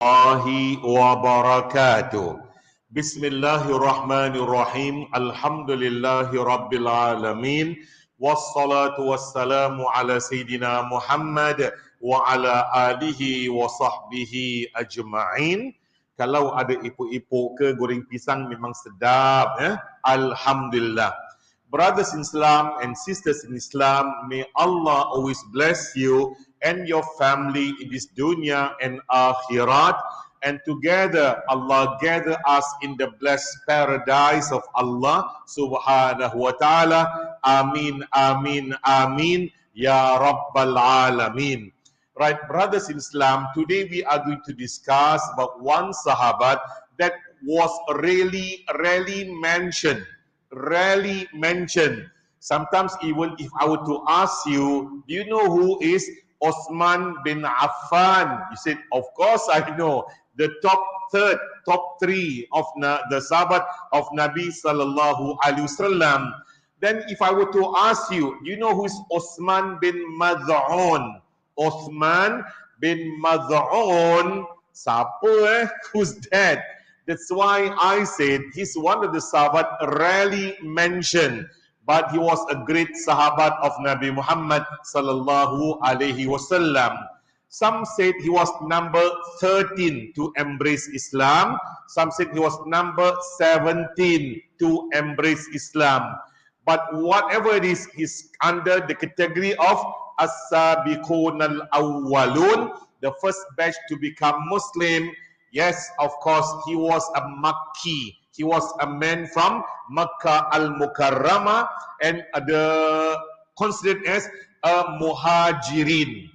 الله وبركاته. بسم الله الرحمن الرحيم. الحمد لله رب العالمين. والصلاة والسلام على سيدنا محمد وعلى آله وصحبه أجمعين. Kalau ada epok-epok ke goreng pisang memang sedap, Alhamdulillah. Brothers in Islam and sisters in Islam, may Allah always bless you and your family in this dunya and akhirat, and together Allah gather us in the blessed paradise of Allah subhanahu wa ta'ala. Amin, amin, amin, ya Rabbal Alameen. Right, brothers in Islam, today we are going to discuss about one sahabat that was rarely mentioned. Sometimes even if I were to ask you, do you know who is Osman bin Affan? You said, of course I know. The top three of the sahabat of Nabi sallallahu alaihi wasallam. Then if I were to ask you, do you know who is Osman bin Mad'un? Osman bin Mad'un, siapa Who's that? That's why I said he's one of the sahabat rarely mentioned, but he was a great sahabat of Nabi Muhammad sallallahu alaihi wasallam. Some said he was number 13 to embrace Islam. Some said he was number 17 to embrace Islam. But whatever it is, he's under the category of As-Sabiqun al-Awwalun, the first batch to become Muslim. Yes, of course, he was a Makki. He was a man from Makkah al-Mukarramah and considered as a Muhajirin.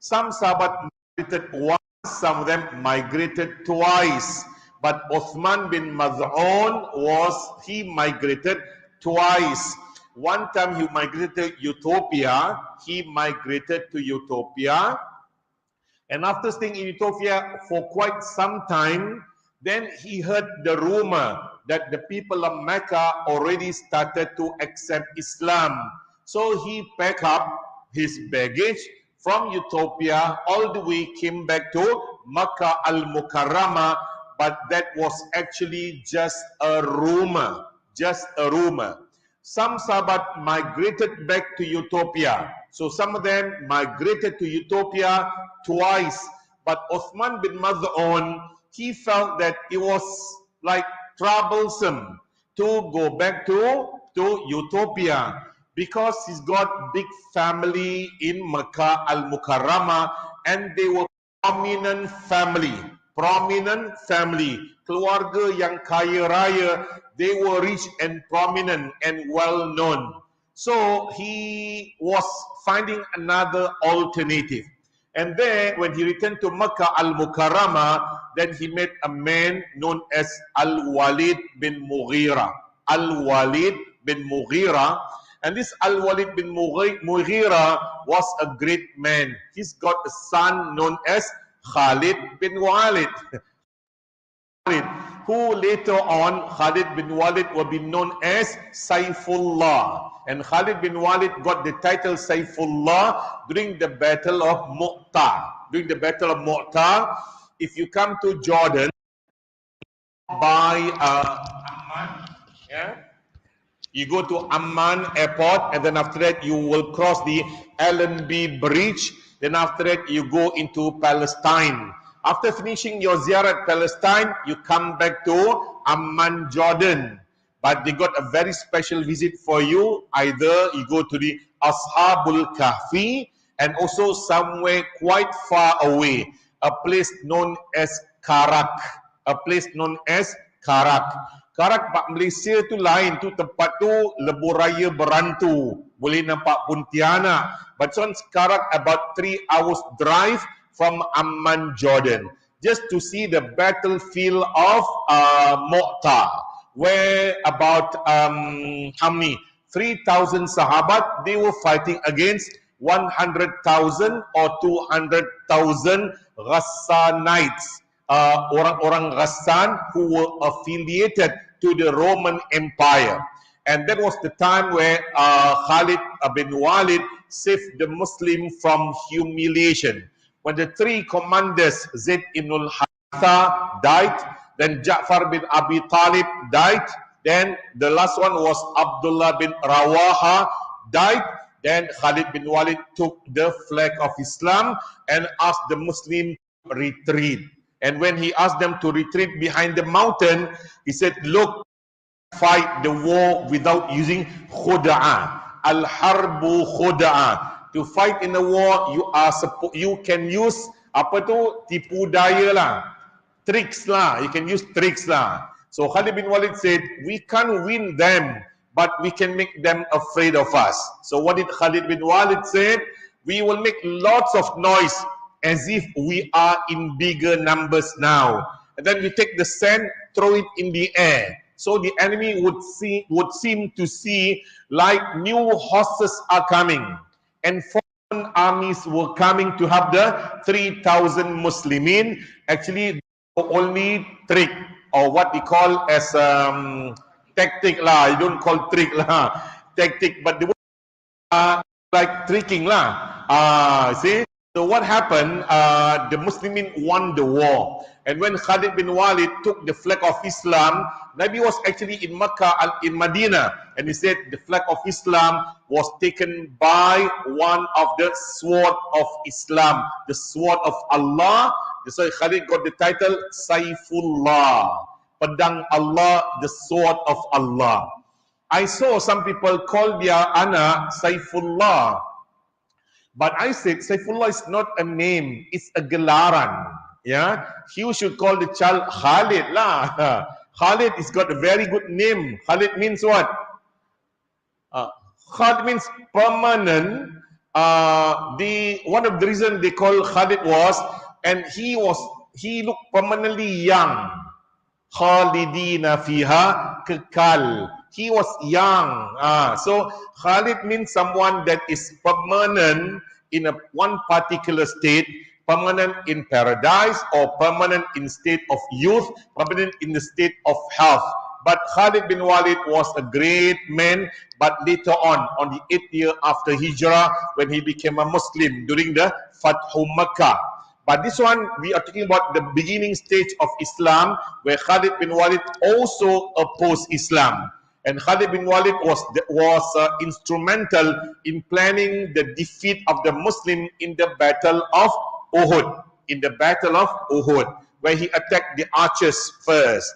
Some sahabat migrated once, some of them migrated twice. But Uthman bin Mad'un he migrated twice. One time he migrated to Ethiopia. And after staying in Ethiopia for quite some time, then he heard the rumor that the people of Mecca already started to accept Islam. So he packed up his baggage from Ethiopia, all the way came back to Makkah al-Mukarramah, but that was actually just a rumor. Some sahabat migrated back to Ethiopia. So some of them migrated to Ethiopia twice. But Uthman bin Mad'un, he felt that it was like troublesome to go back to Ethiopia because he's got big family in Makkah al-Mukarramah and they were prominent family. Keluarga yang kaya raya, they were rich and prominent and well known. So he was finding another alternative. And then when he returned to Makkah al-Mukarramah, then he met a man known as Al-Walid bin Mughira. And this Al-Walid bin Mughira was a great man. He's got a son known as Khalid bin Walid, who later on, Khalid bin Walid will be known as Saifullah. And Khalid bin Walid got the title Saifullah during the Battle of Mu'tah. If you come to Jordan, by Amman, you go to Amman airport, and then after that you will cross the Allenby Bridge. Then after that you go into Palestine. After finishing your ziyarat Palestine, you come back to Amman, Jordan. But they got a very special visit for you. Either you go to the Ashabul Kahfi, and also somewhere quite far away, a place known as Karak. Karak Pak Malaysia tu lain, tu tempat tu lebuh raya berantu, boleh nampak Pontianak. But so Karak about 3 hours drive from Amman, Jordan, just to see the battlefield of Mu'tah, where about 3,000 sahabat, they were fighting against 100,000 or 200,000 Ghassanites, orang-orang Ghassan who were affiliated to the Roman Empire. And that was the time where Khalid bin Walid saved the Muslim from humiliation. when the three commanders, Zaid ibn al-Haritha died, then Ja'far bin Abi Talib died, then the last one was Abdullah bin Rawaha died, then Khalid bin Walid took the flag of Islam and asked the Muslim to retreat. And when he asked them to retreat behind the mountain, he said, look, fight the war without using khuda'ah. Al-harbu khuda'ah. To fight in the war, you can use apa tu, tipu daya lah, tricks lah. You can use tricks lah. So Khalid bin Walid said, we can't win them, but we can make them afraid of us. So what did Khalid bin Walid say? We will make lots of noise as if we are in bigger numbers now. And then we take the sand, throw it in the air. So the enemy would seem to see like new horses are coming. And foreign armies were coming to have the 3,000 Muslimin. Actually, only trick, or what we call as tactic lah. You don't call trick lah, tactic, but the like tricking lah. See, so what happened? The Muslimin won the war, and when Khalid bin Walid took the flag of Islam, Nabi was actually in Makkah, in Medina, and he said the flag of Islam was taken by one of the sword of Islam, the sword of Allah. So Khalid got the title Saifullah, pedang Allah, the sword of Allah. I saw some people call their anak Saifullah, but I said Saifullah is not a name, it's a gelaran. Yeah, you should call the child Khalid lah. Khalid has got a very good name. Khalid means what? Khalid means permanent. One of the reasons they call Khalid was, and he looked permanently young. Khalidina fiha, kekal. He was young. So Khalid means someone that is permanent in one particular state, permanent in paradise, or permanent in state of youth, permanent in the state of health. But Khalid bin Walid was a great man, but later on the 8th year after Hijrah, when he became a Muslim during the Fathu Makkah. But this one, we are talking about the beginning stage of Islam, where Khalid bin Walid also opposed Islam. And Khalid bin Walid was instrumental in planning the defeat of the Muslim in the Battle of Uhud. In the Battle of Uhud, where he attacked the archers first,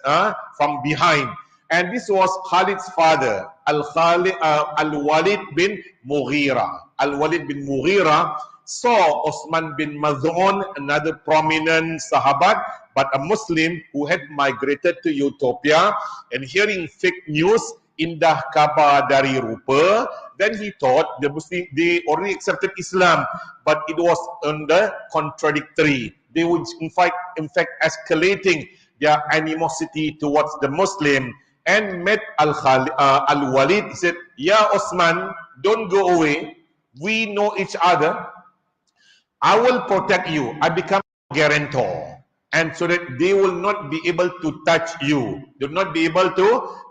from behind. And this was Khalid's father, Al-Walid bin Mughira. Al-Walid bin Mughira saw Osman bin Maz'un, another prominent Sahabat, but a Muslim who had migrated to Ethiopia, and hearing fake news, indah kabar dari rupa, then he thought the Muslim, they already accepted Islam, but it was under contradictory. They would in fact escalating their animosity towards the Muslim, and met Al-Walid. He said, "Ya Osman, don't go away. We know each other. I will protect you. I become a guarantor, and so that they will not be able to touch you. They will not be able to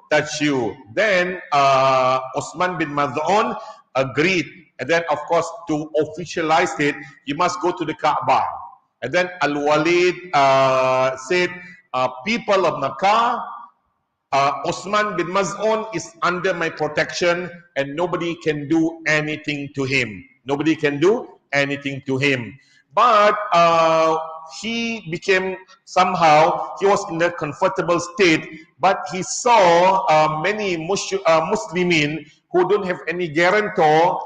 touch you." Then Osman bin Maz'un agreed, and then of course to officialize it, you must go to the Kaabah. And then Al-Walid said, "People of Makkah, Osman bin Maz'un is under my protection, and nobody can do anything to him. Nobody can do anything to him." But he became, somehow, he was in a comfortable state, but he saw many Muslimin who don't have any guarantor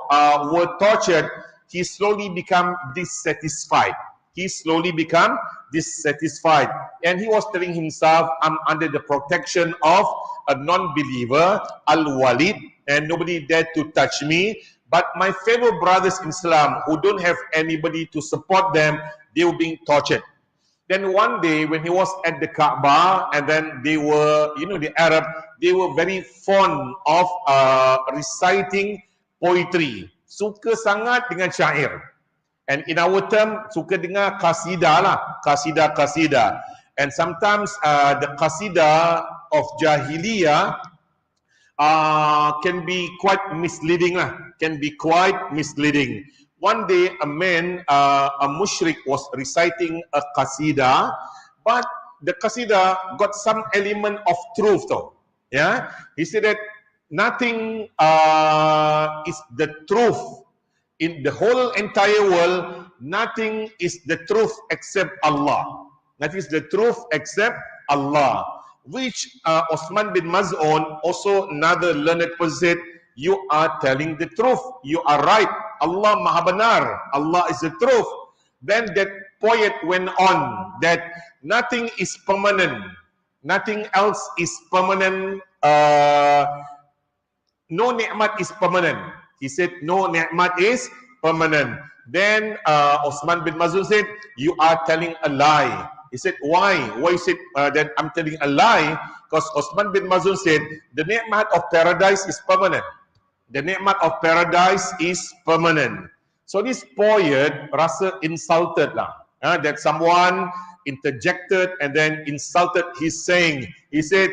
were tortured. He slowly became dissatisfied. He slowly became dissatisfied. And he was telling himself, I'm under the protection of a non-believer, Al-Walid, and nobody dared to touch me. But my fellow brothers in Islam who don't have anybody to support them, they were being tortured. Then one day when he was at the Kaabah, and then they were, the Arab, they were very fond of reciting poetry. Suka sangat dengan syair. And in our term, suka dengar qasidah lah, qasidah. And sometimes the qasidah of Jahiliyah can be quite misleading lah, can be quite misleading. one day a man, a mushrik, was reciting a qasidah, but the qasidah got some element of truth though. Yeah, he said that nothing is the truth in the whole entire world. Nothing is the truth except Allah. That is the truth except Allah. Which Osman bin Maz'un, also another learned person, said, you are telling the truth. You are right. Allah Maha Benar. Allah is the truth. Then that poet went on that nothing is permanent. Nothing else is permanent. No ni'mat is permanent. He said, no ni'mat is permanent. Then Osman bin Maz'un said, you are telling a lie. He said, why? Why you said that I'm telling a lie? Because Osman bin Maz'un said, the ni'mat of paradise is permanent. The ni'mat of paradise is permanent. So this poet rasa insulted lah, that someone interjected and then insulted his saying. He said,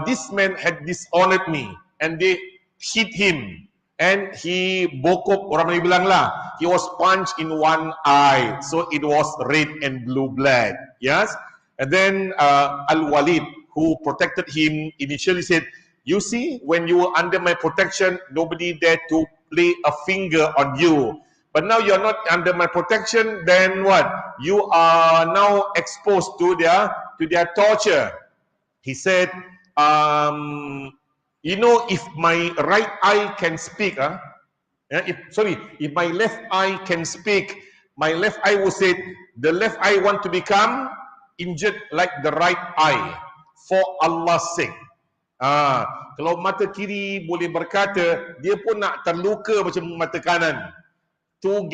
this man had dishonored me, and they hit him. And he bokop, orang Melayu bilang lah, he was punched in one eye, so it was red and blue blood. Yes, and then Al-Walid, who protected him, initially said, you see, when you were under my protection, nobody dared to lay a finger on you. But now you're not under my protection, then what? You are now exposed to their torture. He said, you know, if my right eye can speak, if my left eye can speak, my left eye will say, the left eye want to become injured like the right eye for Allah's sake. Kalau mata kiri boleh berkata, dia pun nak terluka macam mata kanan to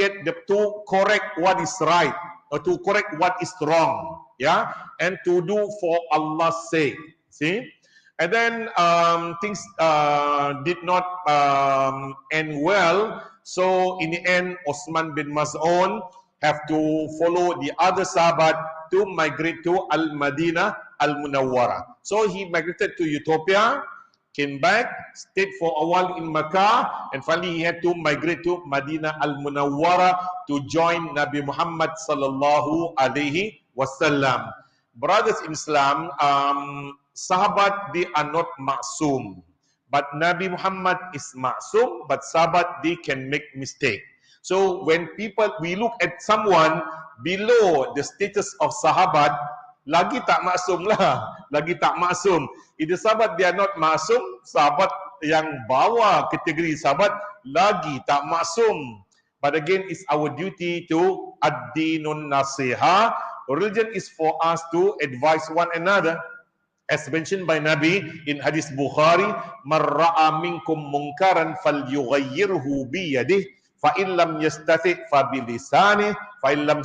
correct what is right or to correct what is wrong, yeah, and to do for Allah's sake. See? And then things did not end well. So in the end, Osman bin Maz'un have to follow the other sahabat to migrate to Al-Madinah Al-Munawwarah. So he migrated to Ethiopia, came back, stayed for a while in Makkah, and finally he had to migrate to Madinah Al-Munawwarah to join Nabi Muhammad sallallahu alaihi wasallam. Brothers in Islam, sahabat, they are not maksum, but Nabi Muhammad is maksum, but sahabat, they can make mistake. So when we look at someone below the status of sahabat, lagi tak maksum lah, lagi tak maksum. If the sahabat they are not maksum, sahabat yang bawah kategori sahabat lagi tak maksum. But again, it's our duty to ad-dinun nasiha. Religion is for us to advise one another. As mentioned by Nabi in Hadis Bukhari, "Man ra'a minkum munkaran falyughayyirhu bi yadihi, fa in lam yastati' fa bi lisanihi, fa in lam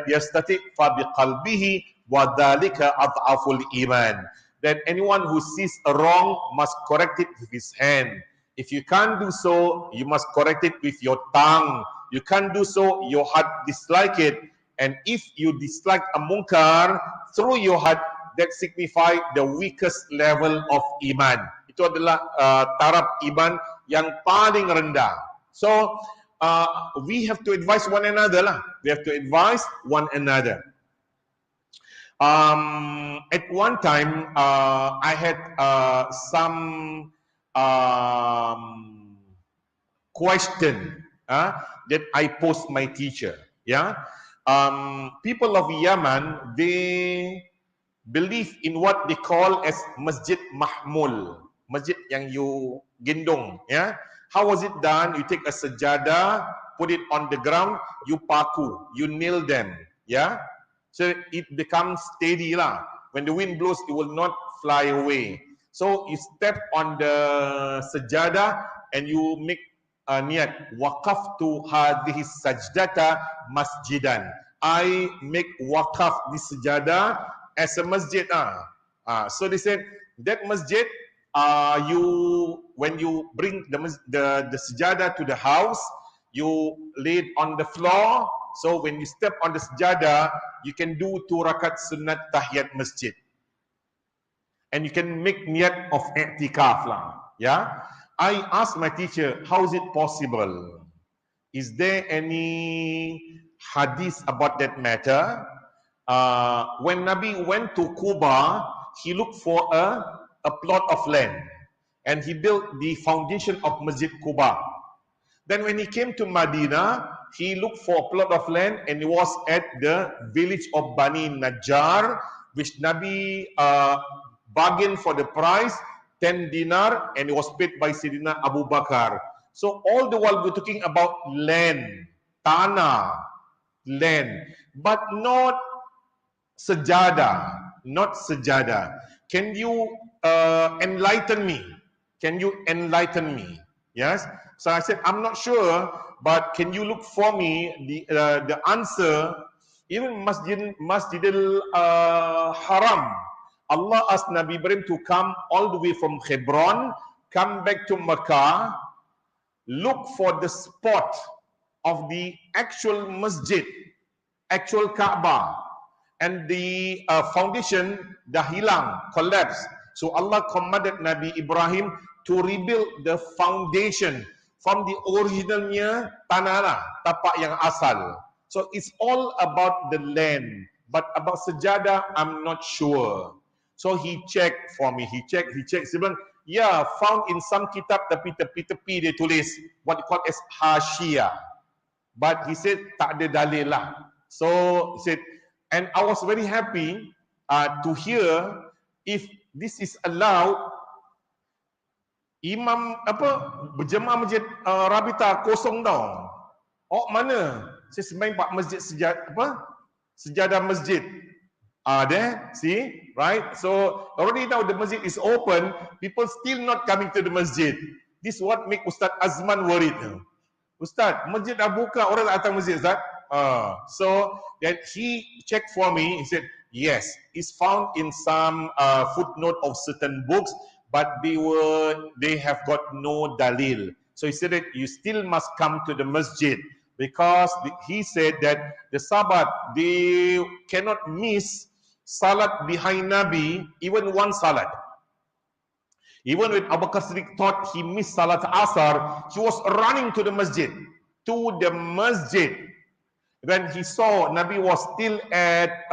yastati' fa bi qalbihi, wa dzalika adhaful iman." That anyone who sees a wrong must correct it with his hand. If you can't do so, you must correct it with your tongue. You can't do so, your heart dislike it. And if you dislike a munkar through your heart, that signify the weakest level of iman. Itu adalah taraf iman yang paling rendah. So we have to advise one another lah. We have to advise one another. At one time, I had some question that I posed my teacher. Yeah, people of Yemen, they believe in what they call as Masjid Mahmul, masjid yang you gendong. Yeah, how was it done? You take a sajadah, put it on the ground, you paku, you nail them. Yeah, so it becomes steady lah. When the wind blows, it will not fly away. So you step on the sajadah and you make a niyat, waqaftu hadhihi sajdata masjidan. I make waqaf this sajadah as a masjid. So they said that masjid, when you bring the sajadah to the house, you lay it on the floor. So when you step on the sajadah, you can do 2 rakat sunat tahiyat masjid, and you can make niyat of i'tikaf lah. Yeah, I asked my teacher, how is it possible? Is there any hadith about that matter? When Nabi went to Kuba, he looked for a plot of land and he built the foundation of Masjid Kuba. Then when he came to Medina, he looked for a plot of land and it was at the village of Bani Najjar, which Nabi bargained for the price, 10 dinar, and it was paid by Sayyidina Abu Bakar. So all the while we're talking about land, tanah, land, but not sejadah, not sejadah. Can you enlighten me? Can you enlighten me? Yes. So I said, I'm not sure, but can you look for me the answer? Even Masjidil Haram, Allah asked Nabi Ibrahim to come all the way from Hebron, come back to Makkah, look for the spot of the actual masjid, actual Kaabah, and the foundation dah hilang, collapsed. So Allah commanded Nabi Ibrahim to rebuild the foundation from the originalnya tanah lah, tapak yang asal. So it's all about the land, but about sejadah, I'm not sure. So he checked for me, he checked. Dia bilang, yeah, found in some kitab, tapi tepi-tepi dia tulis what you call as hashiyah. But he said, tak ada dalil lah. So he said, and I was very happy to hear if this is allowed. Imam berjemaah masjid Ar-Rabitah kosong tau. Oh mana? Saya sembahyang pak masjid sejadah masjid. There, see, right? So already now the masjid is open, people still not coming to the masjid. This what make Ustaz Azman worried. Ustaz, masjid dah buka, orang tak datang masjid, Ustaz. So that he checked for me, he said, yes, it's found in some footnote of certain books, but they have got no dalil. So he said that you still must come to the masjid, because he said that the Sabat, they cannot miss salat behind Nabi, even one salat. Even when Abu Bakr Siddiq thought he missed salat asar, he was running to the masjid. When he saw Nabi was still at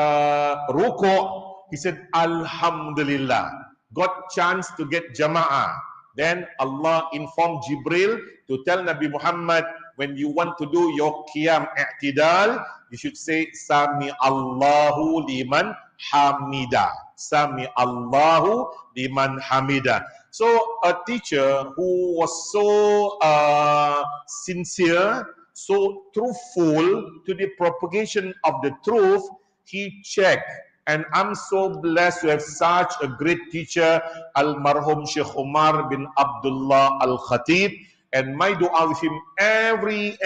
ruku', he said, Alhamdulillah, got chance to get jama'ah. Then Allah informed Jibril to tell Nabi Muhammad, when you want to do your qiyam i'tidal, you should say, Sami Allahu liman hamida. Sami Allahu liman hamida. So a teacher who was so sincere, so truthful to the propagation of the truth, he checked. And I'm so blessed to have such a great teacher, Al-Marhum Sheikh Umar bin Abdullah Al-Khatib. And my dua with him every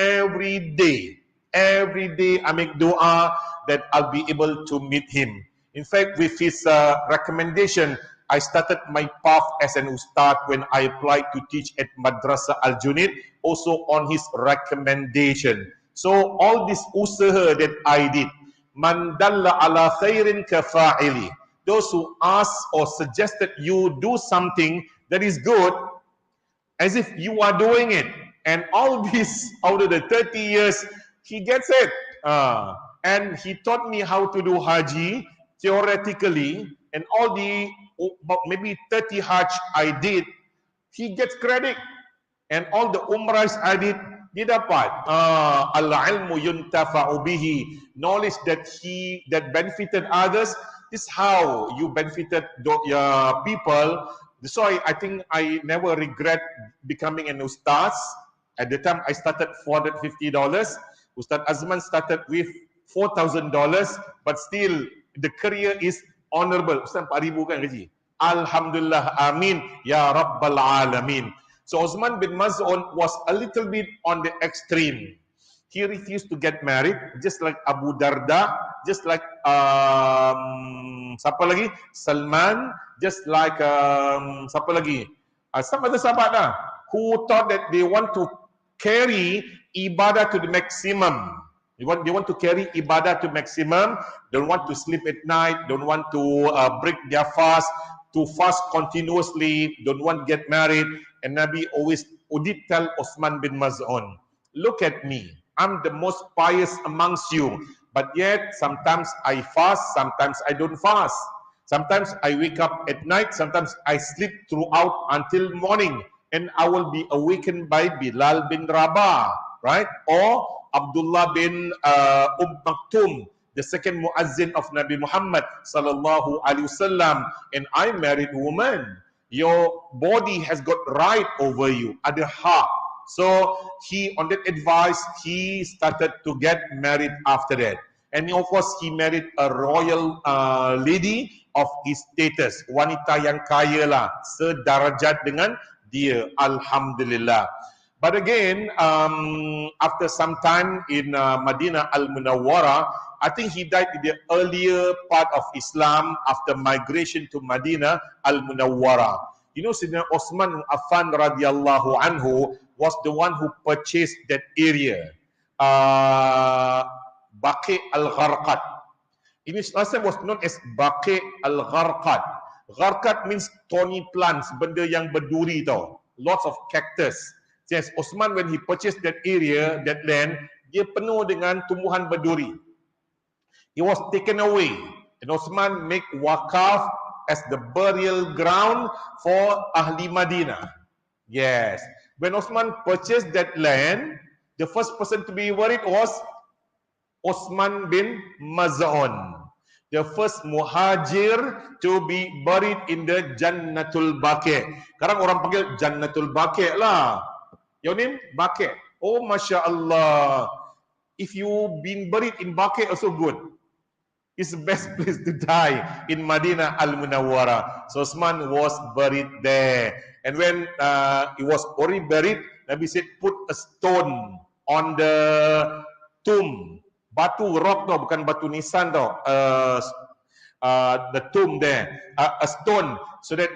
day. Every day I make dua that I'll be able to meet him. In fact, with his recommendation, I started my path as an ustad when I applied to teach at Madrasah Al-Junid, also on his recommendation. So all this usaha that I did, man dalla ala khairin kafa'ili, those who asked or suggested you do something that is good, as if you are doing it. And all this, out of the 30 years, he gets it. And he taught me how to do haji theoretically, and all the about maybe 30 hajj I did, he gets credit. And all the umrahs I did, dia dapat. Al-ilmu yuntafa'u bihi, knowledge that benefited others. This is how you benefited people. So I think I never regret becoming an ustaz. At the time I started $450. Ustaz Azman started with $4,000, but still the career is honorable. Ustaz 4,000 kan gaji. Alhamdulillah, amin ya rabbal alamin. So Osman bin Maz'un was a little bit on the extreme. He refused to get married, just like Abu Darda, just like siapa lagi? Salman, just like siapa lagi? Some other sahabat lah, who thought that they want to carry ibadah to the maximum. They want to carry ibadah to maximum, don't want to sleep at night, don't want to break their fast, to fast continuously, don't want to get married. And Nabi always did tell Osman bin Maz'un, look at me. I'm the most pious amongst you. But yet, sometimes I fast, sometimes I don't fast. Sometimes I wake up at night, sometimes I sleep throughout until morning. And I will be awakened by Bilal bin Rabah, right? Or Abdullah bin Maktum, the second muazzin of Nabi Muhammad sallallahu alaihi wasallam. And I married woman. Your body has got right over you, ada hak. So he, on that advice, he started to get married after that. And of course, he married a royal lady of his status. Wanita yang kaya lah, sedarajat dengan dia. Alhamdulillah. But again, after some time in Madinah Al-Munawwarah, I think he died in the earlier part of Islam after migration to Madinah Al-Munawwarah. You know, Sayyidina Osman bin Affan radhiyallahu anhu was the one who purchased that area, Baqi al-Gharqad. In his last time was known as Baqi al-Gharqad. Gharqad means thorny plants, benda yang berduri tau. Lots of cactus. Yes, Osman, when he purchased that area, that land, dia penuh dengan tumbuhan berduri. It was taken away. And Osman make wakaf as the burial ground for Ahli Madinah. Yes. When Osman purchased that land, the first person to be buried was Osman bin Maz'un, the first muhajir to be buried in the Jannatul Baqi. Sekarang orang panggil Jannatul Baqi lah. Your name? Baqi. Oh, Masya Allah. If you been buried in Baqi, also good. It's the best place to die in Madinah Al-Munawwarah. So Osman was buried there. And when he was already buried, Nabi said, put a stone on the tomb. Batu rock tau, bukan batu nisan tau. The tomb there. A stone. So that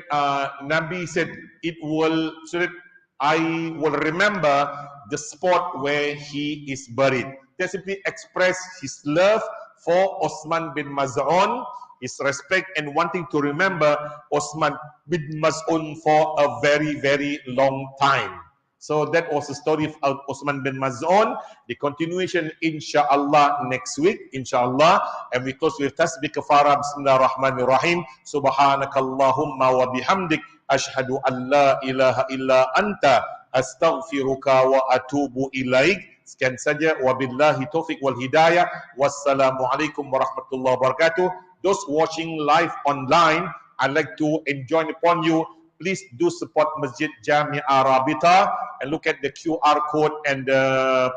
Nabi said, it will, so that I will remember the spot where he is buried. That simply express his love for Osman bin Maz'un, his respect and wanting to remember Osman bin Maz'un for a very, very long time. So that was the story of Osman bin Maz'un. The continuation, inshallah, next week, inshallah. And we close with tasbih kafara. Bismillahirrahmanirrahim. Subhanakallahumma wa bihamdik. Ashhadu an la ilaha illa anta. Astaghfiruka wa atubu ilaik. Sekian saja, wabillahi taufiq wal hidayah. Wassalamualaikum warahmatullahi wabarakatuh. Those watching live online, I'd like to enjoin upon you, please do support Masjid Jami' Ar-Rabitah and look at the QR code and the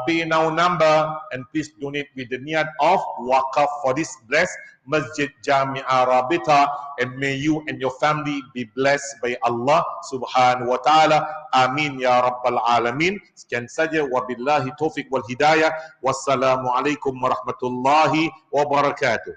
pay now number, and please donate with the niyat of wakaf for this blessed Masjid Jami' Ar-Rabitah, and may you and your family be blessed by Allah Subhanahu wa Ta'ala. Amin ya Rabbal Alamin. Sekian saja, wabillahi taufiq wal hidayah. Wassalamualaikum warahmatullahi wabarakatuh.